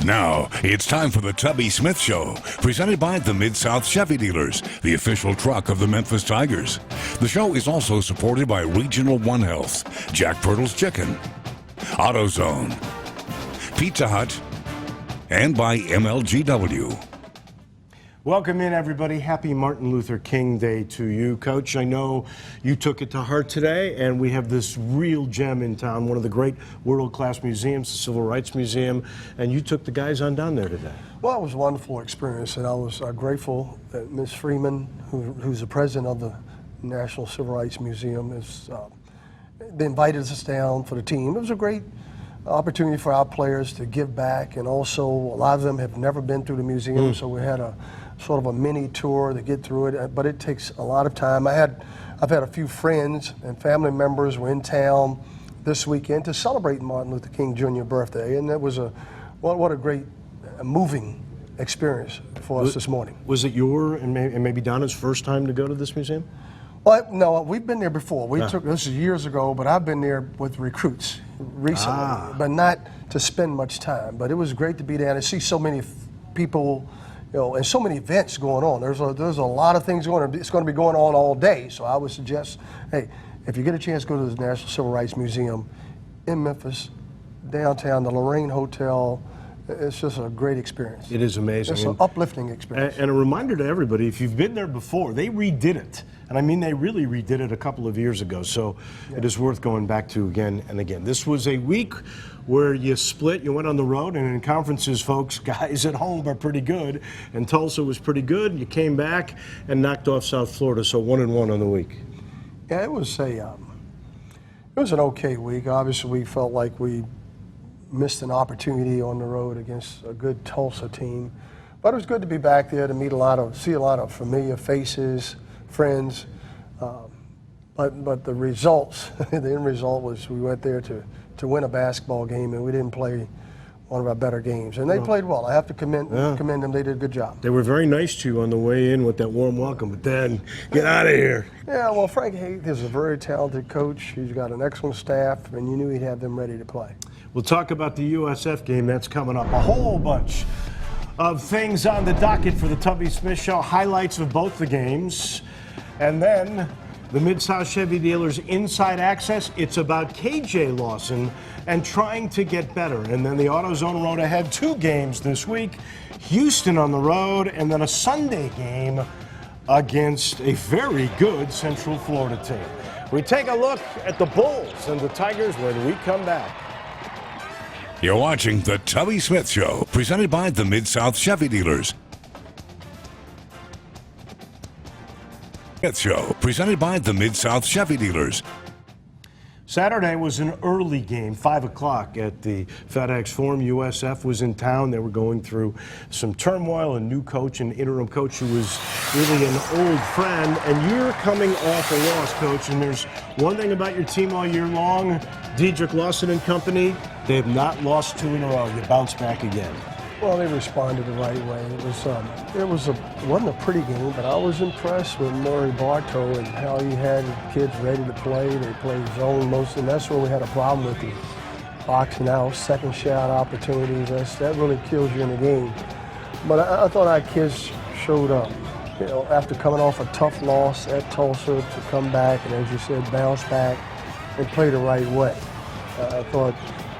Now, it's time for the Tubby Smith Show, presented by the Mid-South Chevy Dealers, the official truck of the Memphis Tigers. The show is also supported by Regional One Health, Jack Pirtle's Chicken, AutoZone, Pizza Hut, and by MLGW. Welcome in, everybody. Happy Martin Luther King Day to you, Coach. I know you took it to heart today, and we have this real gem in town, one of the great world-class museums, the Civil Rights Museum, and you took the guys on down there today. Well, it was a wonderful experience, and I was grateful that Ms. Freeman, who's the president of the National Civil Rights Museum, they invited us down for the team. It was a great opportunity for our players to give back, and also a lot of them have never been through the museum, so we had a sort of a mini tour to get through it, but it takes a lot of time. I've had a few friends and family members were in town this weekend to celebrate Martin Luther King Jr. birthday, and it was what a great moving experience for us this morning. Was it your and maybe Donna's first time to go to this museum? Well, no, we've been there before. This is years ago, but I've been there with recruits recently, but not to spend much time. But it was great to be there and see so many people, and so many events going on. There's a lot of things going on. It's going to be going on all day. So I would suggest, hey, if you get a chance, go to the National Civil Rights Museum in Memphis, downtown, the Lorraine Hotel. It's just a great experience. It is amazing. It's an uplifting experience. And a reminder to everybody, if you've been there before, they redid it. And I mean, they really redid it a couple of years ago. So it is worth going back to again and again. This was a week where you split, you went on the road, and in conferences, folks, guys at home are pretty good. And Tulsa was pretty good. You came back and knocked off South Florida, so 1-1 on the week. Yeah, it was an okay week. Obviously, we felt like we missed an opportunity on the road against a good Tulsa team. But it was good to be back there to see a lot of familiar faces, friends. But the results, the end result was we went there to win a basketball game, and we didn't play one of our better games. And they played well. I have to commend them. They did a good job. They were very nice to you on the way in with that warm welcome, but then get out of here. Yeah, well, Frank Haith is a very talented coach. He's got an excellent staff, and you knew he'd have them ready to play. We'll talk about the USF game. That's coming up. A whole bunch of things on the docket for the Tubby Smith Show. Highlights of both the games. And then the Mid-South Chevy Dealers Inside Access. It's about KJ Lawson and trying to get better. And then the AutoZone road ahead. 2 games this week. Houston on the road, and then a Sunday game against a very good Central Florida team. We take a look at the Bulls and the Tigers when we come back. You're watching the Tubby Smith Show, presented by the Mid-South Chevy Dealers. Smith Show, presented by the Mid-South Chevy Dealers. Saturday was an early game, 5 o'clock at the FedEx Forum. USF was in town. They were going through some turmoil, a new coach, an interim coach who was really an old friend. And you're coming off a loss, Coach, and there's one thing about your team all year long, Lawson and company, they have not lost 2 in a row. You bounce back again. Well, they responded the right way. It wasn't a pretty game, but I was impressed with Maury Bartow and how he had kids ready to play. They played zone most, and that's where we had a problem with the boxing out, second shot opportunities. That really kills you in the game. But I thought our kids showed up. After coming off a tough loss at Tulsa, to come back and, as you said, bounce back and play the right way. I thought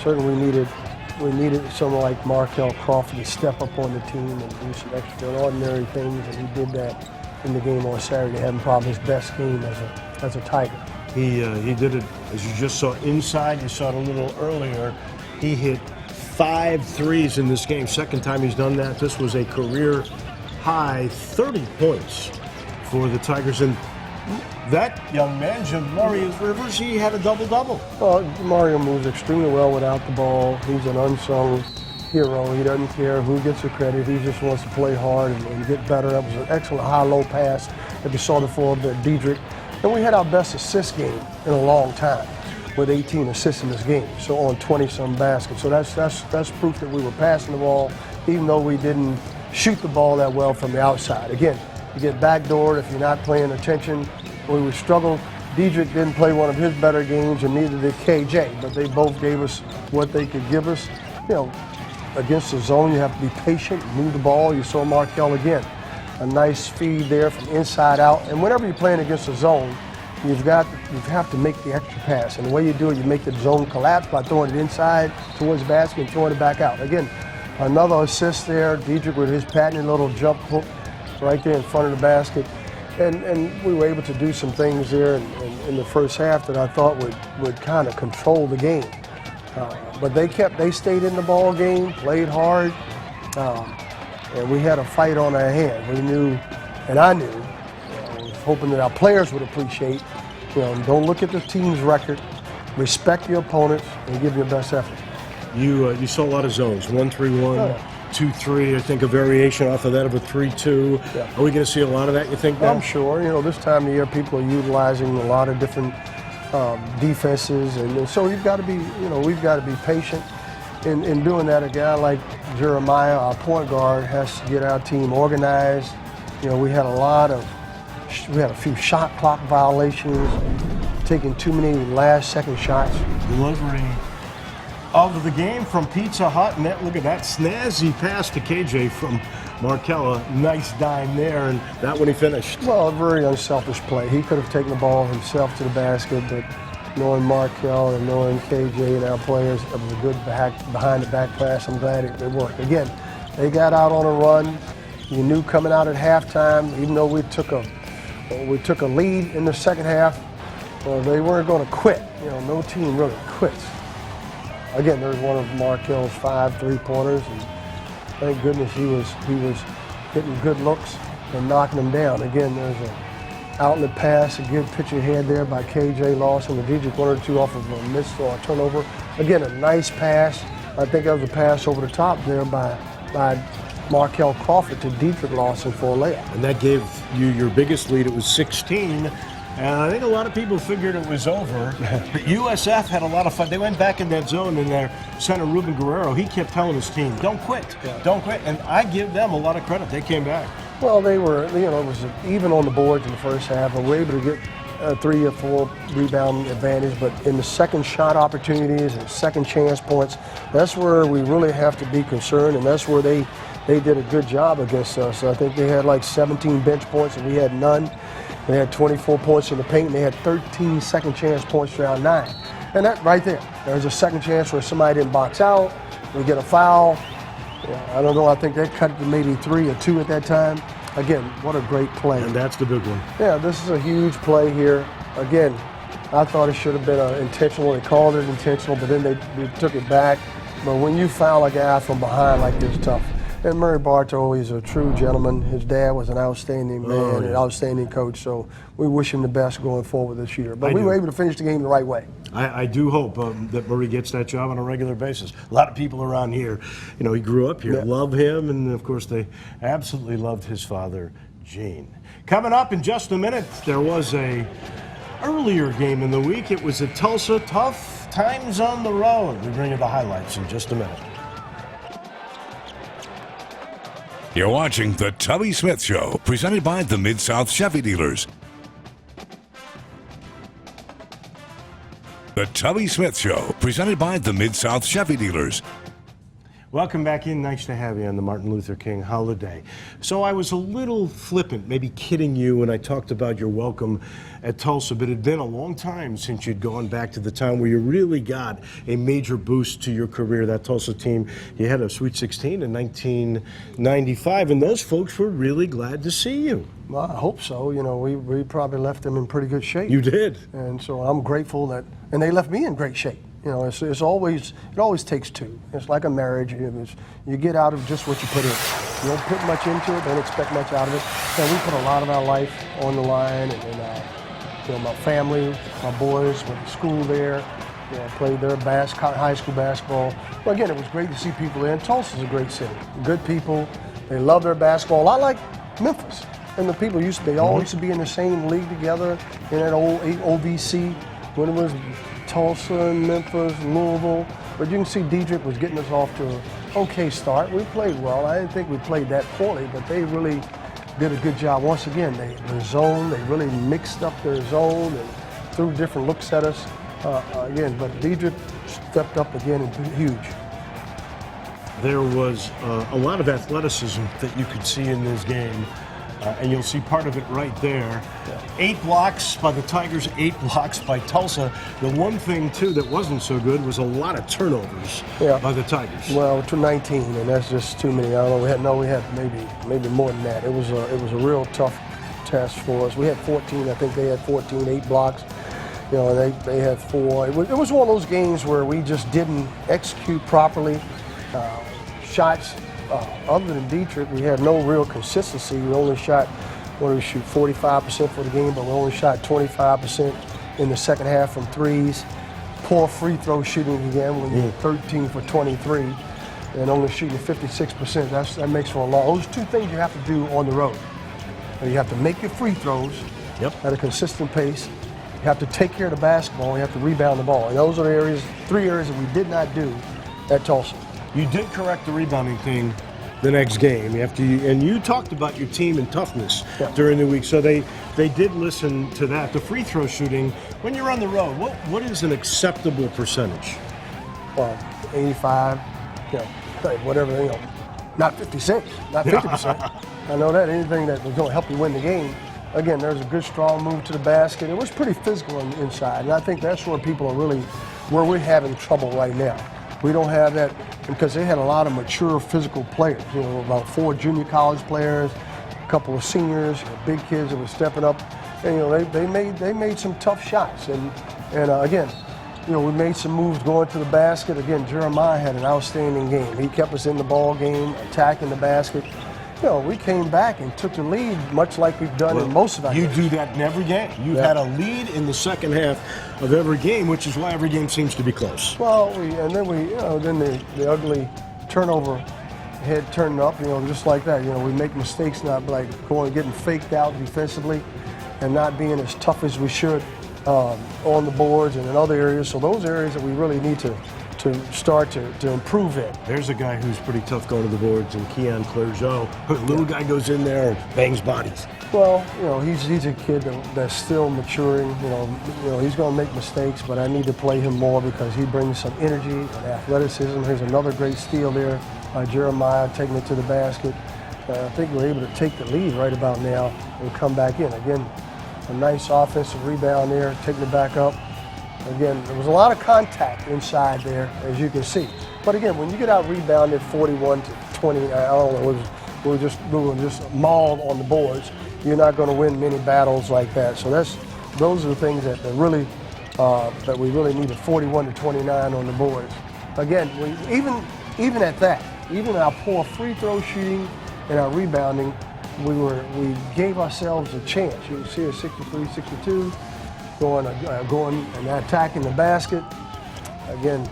certainly we needed someone like Markel Crawford to step up on the team and do some extraordinary things, and he did that in the game on Saturday, having probably his best game as a Tiger. He did it, as you just saw inside. You saw it a little earlier. He hit 5 threes in this game. Second time he's done that. This was a career high 30 points for the Tigers. And that young man, Jamarius Rivers, he had a double-double. Well, Mario moves extremely well without the ball. He's an unsung hero. He doesn't care who gets the credit. He just wants to play hard and get better. That was an excellent high-low pass that we saw before Diedrich. And we had our best assist game in a long time with 18 assists in this game, so on 20-some baskets. So that's proof that we were passing the ball, even though we didn't shoot the ball that well from the outside. Again, you get backdoored if you're not paying attention. We would struggle. Diedrich didn't play one of his better games, and neither did KJ, but they both gave us what they could give us. against the zone, you have to be patient, move the ball. You saw Markel again. A nice feed there from inside out. And whenever you're playing against the zone, you have to make the extra pass. And the way you do it, you make the zone collapse by throwing it inside towards the basket and throwing it back out. Again, another assist there. Diedrich with his patented little jump hook right there in front of the basket. And we were able to do some things there in the first half that I thought would kind of control the game. But they stayed in the ball game, played hard, and we had a fight on our hands. We knew, and I knew, I was hoping that our players would appreciate, don't look at the team's record, respect your opponents, and give your best effort. You saw a lot of zones, 1-3-1. 2-3, I think a variation off of that of a 3-2. Yeah. Are we going to see a lot of that, you think, now? I'm sure. This time of year, people are utilizing a lot of different defenses, and so we've got to be patient in doing that. A guy like Jeremiah, our point guard, has to get our team organized. We had a few shot clock violations, taking too many last-second shots. Delivery of the game from Pizza Hut, and look at that snazzy pass to KJ from Markella. Nice dime there, and that when he finished. Well, a very unselfish play. He could have taken the ball himself to the basket, but knowing Markel and knowing KJ and our players, it was a good behind-the-back pass. I'm glad it worked. Again, they got out on a run. You knew coming out at halftime, even though we took a lead in the second half, they weren't going to quit. No team really quits. Again, there's one of Markel's 5 3-pointers, and thank goodness he was getting good looks and knocking them down. Again, there's an outlet pass, a good pitch ahead there by KJ Lawson. The Diedrich 1 or 2 off of a miss or a turnover. Again, a nice pass. I think that was a pass over the top there by Markel Crawford to Diedrich Lawson for a layup. And that gave you your biggest lead. It was 16. And I think a lot of people figured it was over. But USF had a lot of fun. They went back in that zone, and their center, Ruben Guerrero, he kept telling his team, don't quit, don't quit. And I give them a lot of credit. They came back. Well, they were, it was even on the boards in the first half, and we were able to get a 3 or 4 rebound advantage. But in the second shot opportunities and second chance points, that's where we really have to be concerned, and that's where they did a good job against us. I think they had like 17 bench points, and we had none. They had 24 points in the paint, and they had 13 second chance points throughout 9. And that right there's a second chance where somebody didn't box out, we get a foul. I don't know, I think they cut it to maybe 3 or 2 at that time. Again, what a great play. And that's the big one. Yeah, this is a huge play here. Again, I thought it should have been intentional. They called it intentional, but then they took it back. But when you foul a guy from behind like this, tough. And Murray Bartow, he's a true gentleman. His dad was an outstanding man, an outstanding coach, so we wish him the best going forward this year. But we were able to finish the game the right way. I do hope that Murray gets that job on a regular basis. A lot of people around here, he grew up here, love him, and of course they absolutely loved his father, Gene. Coming up in just a minute, there was a earlier game in the week. It was at Tulsa. Tough times on the road. We bring you the highlights in just a minute. You're watching The Tubby Smith Show, presented by the Mid-South Chevy Dealers. The Tubby Smith Show, presented by the Mid-South Chevy Dealers. Welcome back in. Nice to have you on the Martin Luther King holiday. So I was a little flippant, maybe kidding you, when I talked about your welcome at Tulsa, but it had been a long time since you'd gone back to the time where you really got a major boost to your career. That Tulsa team, you had a Sweet 16 in 1995, and those folks were really glad to see you. Well, I hope so. We probably left them in pretty good shape. You did. And so I'm grateful and they left me in great shape. It always takes two. It's like a marriage. You get out of just what you put in. You don't put much into it, don't expect much out of it. And we put a lot of our life on the line, and my family, my boys went to school there, played their high school basketball. But again, it was great to see people there. And Tulsa's a great city. Good people. They love their basketball. A lot like Memphis. And the people they all used to be in the same league together in that old OVC when it was Tulsa, Memphis, Louisville. But you can see Diedrich was getting us off to an okay start. We played well. I didn't think we played that poorly, but they really did a good job. Once again, their zone, they really mixed up their zone and threw different looks at us again. But Diedrich stepped up again and huge. there was a lot of athleticism that you could see in this game, and you'll see part of it right there. 8 blocks by the Tigers, 8 blocks by Tulsa. The one thing, too, that wasn't so good was a lot of turnovers by the Tigers. Well, to 19, and that's just too many. I don't know. We had maybe more than that. It was a real tough test for us. We had 14. I think they had 14, 8 blocks. You know, they had 4. It was one of those games where we just didn't execute properly. Shots, other than Dietrich, we had no real consistency. We only shot, what did we shoot, 45% for the game, but we only shot 25% in the second half from threes. Poor free throw shooting again when you're 13 for 23 and only shooting 56%. That makes for a lot. Those 2 things you have to do on the road. You have to make your free throws at a consistent pace. You have to take care of the basketball. You have to rebound the ball. And those are the 3 areas that we did not do at Tulsa. You did correct the rebounding thing the next game. And you talked about your team and toughness during the week, so they did listen to that. The free throw shooting, when you're on the road, what is an acceptable percentage? Well, 85, whatever, not 56, not 50%. I know that. Anything that was going to help you win the game. Again, there's a good, strong move to the basket. It was pretty physical inside, and I think that's where people are really, where we're having trouble right now. We don't have that because they had a lot of mature physical players, about 4 junior college players, a couple of seniors, big kids that were stepping up. And, they made some tough shots. And again, we made some moves going to the basket. Again, Jeremiah had an outstanding game. He kept us in the ball game, attacking the basket. We came back and took the lead, much like we've done in most of our games. You do that in every game. You've had a lead in the second half of every game, which is why every game seems to be close. Well, then the ugly turnover head turned up, just like that. We make mistakes, not like getting faked out defensively and not being as tough as we should on the boards and in other areas. So those areas that we really need to start to improve it. There's a guy who's pretty tough going to the boards, and Keon Clergeau. The little guy goes in there and bangs bodies. Well, he's a kid that's still maturing. He's going to make mistakes, but I need to play him more because he brings some energy and athleticism. Here's another great steal there by Jeremiah, taking it to the basket. I think we're able to take the lead right about now and come back in. Again, a nice offensive rebound there, taking it back up. Again, there was a lot of contact inside there, as you can see. But again, when you get out rebounded 41 to 20, I don't know, we were just mauled on the boards. You're not going to win many battles like that. So those are the things that really that we really needed. 41 to 29 on the boards. Again, even at that, even our poor free throw shooting and our rebounding, we gave ourselves a chance. You can see a 63, 62. Going and attacking the basket. Again,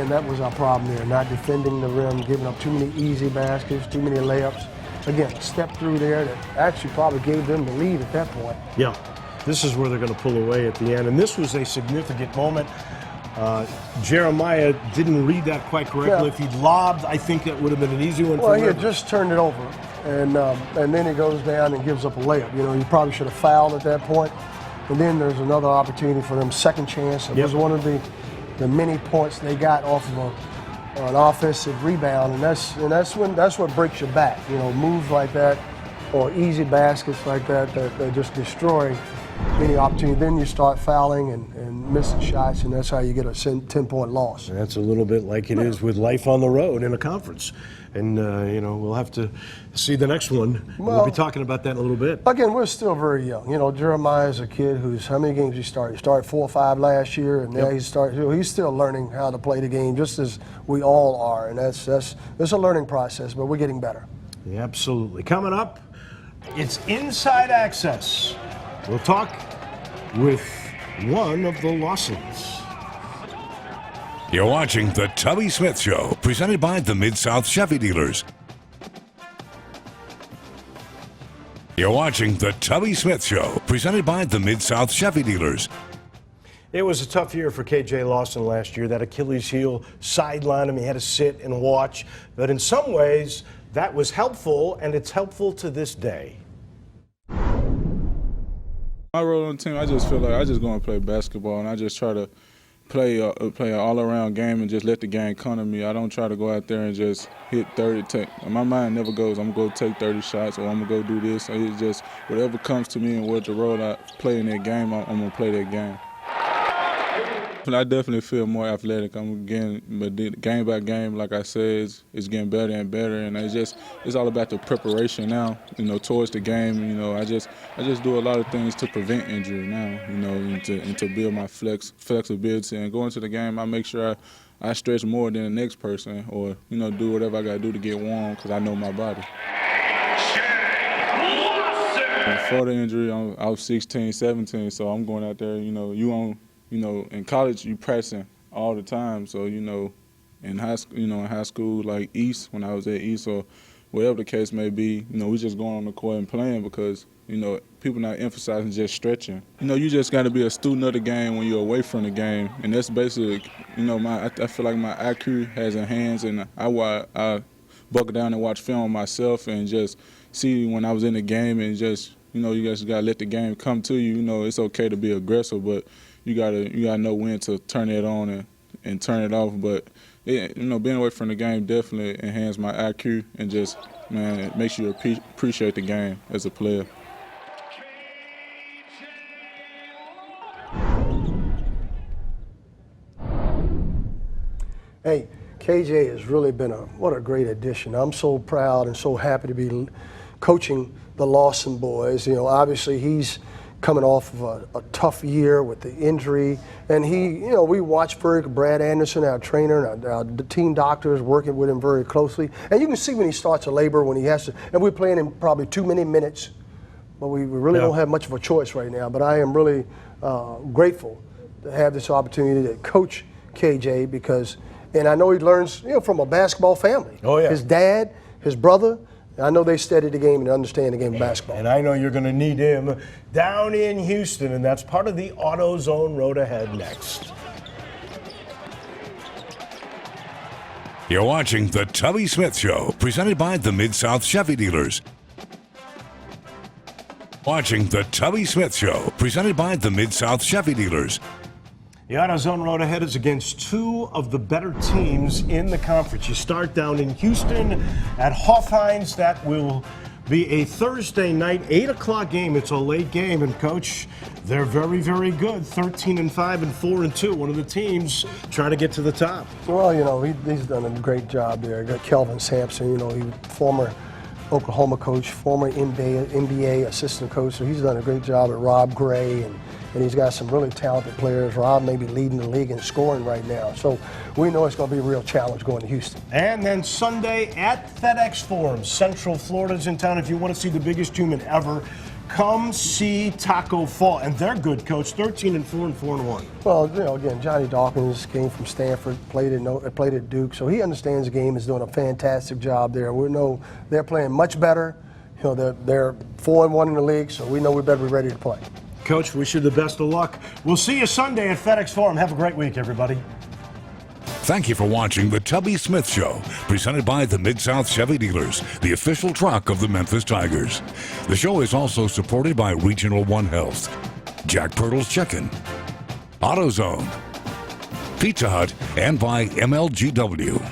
that was our problem there, not defending the rim, giving up too many easy baskets, too many layups. Again, step through there that actually probably gave them the lead at that point. Yeah, this is where they're going to pull away at the end, and this was a significant moment. Jeremiah didn't read that quite correctly. If he'd lobbed, I think that would have been an easy one for him. Well, he had just turned it over, and then he goes down and gives up a layup. He probably should have fouled at that point. And then there's another opportunity for them, second chance. It was one of the many points they got off of an offensive rebound, and that's what breaks your back. Moves like that or easy baskets like that just destroy any opportunity. Then you start fouling and missing shots, and that's how you get a 10-point loss. And that's a little bit like it is with life on the road in a conference. And, we'll have to see the next one. We'll be talking about that in a little bit. Again, we're still very young. Jeremiah is a kid who's, how many games he started? He started 4 or 5 last year, and now he's still learning how to play the game, just as we all are. And it's a learning process, but we're getting better. Yeah, absolutely. Coming up, it's Inside Access. We'll talk with one of the Lawsons. You're watching The Tubby Smith Show, presented by the Mid-South Chevy Dealers. You're watching The Tubby Smith Show, presented by the Mid-South Chevy Dealers. It was a tough year for KJ Lawson last year. That Achilles heel sidelined him. He had to sit and watch. But in some ways, that was helpful, and it's helpful to this day. My role on the team, I just feel like I just go and play basketball, and I just try to play an all-around game and just let the game come to me. I don't try to go out there and just hit 30. My mind never goes, I'm going to go take 30 shots or I'm going to go do this. It's just whatever comes to me and what the role I play in that game, I'm going to play that game. I definitely feel more athletic. But game by game, like I said, it's getting better and better, and it's all about the preparation now. Towards the game. I just do a lot of things to prevent injury now. And to build my flexibility, and going to the game, I make sure I stretch more than the next person, or do whatever I got to do to get warm because I know my body. Before the injury, I was 16, 17, so I'm going out there. In college, you pressing all the time. So, in high school, like East, when I was at East, or whatever the case may be, we just going on the court and playing because, people not emphasizing just stretching. You just got to be a student of the game when you're away from the game. And that's basically, I feel like my IQ has enhanced, and I buckle down and watch film myself and just see when I was in the game and just, you just got to let the game come to you. It's okay to be aggressive, but you gotta know when to turn it on and turn it off. But being away from the game definitely enhanced my IQ and just, it makes you appreciate the game as a player. Hey, KJ has really been what a great addition. I'm so proud and so happy to be coaching the Lawson boys. Obviously he's coming off of a tough year with the injury, and we watch Brad Anderson, our trainer, and our team doctors working with him very closely. And you can see when he starts to labor, when he has to, and we're playing him probably too many minutes, but we really don't have much of a choice right now. But I am really grateful to have this opportunity to coach KJ and I know he learns, from a basketball family. Oh, yeah. His dad, his brother, I know they study the game and understand the game of basketball. And I know you're going to need him down in Houston, and that's part of the AutoZone Road Ahead next. You're watching The Tubby Smith Show, presented by the Mid-South Chevy Dealers. Watching The Tubby Smith Show, presented by the Mid-South Chevy Dealers. The AutoZone Road Ahead is against two of the better teams in the conference. You start down in Houston at Hofheinz. That will be a Thursday night, 8 o'clock game. It's a late game, and Coach, they're very, very good. 13-5 and 4-2. One of the teams trying to get to the top. Well, he's done a great job there. Got Kelvin Sampson, he former Oklahoma coach, former NBA assistant coach, so he's done a great job at Rob Gray, and he's got some really talented players. Rob may be leading the league in scoring right now, so we know it's going to be a real challenge going to Houston. And then Sunday at FedEx Forum, Central Florida's in town. If you want to see the biggest human ever, come see Taco Fall. And they're good, Coach, 13-4 and 4-1. Well, again, Johnny Dawkins came from Stanford, played at Duke, so he understands the game, is doing a fantastic job there. We know they're playing much better. They're 4-1 in the league, so we know we better be ready to play. Coach, wish you the best of luck. We'll see you Sunday at FedEx Forum. Have a great week, everybody. Thank you for watching The Tubby Smith Show, presented by the Mid-South Chevy Dealers, the official truck of the Memphis Tigers. The show is also supported by Regional One Health, Jack Pirtle's Chicken, AutoZone, Pizza Hut, and by MLGW.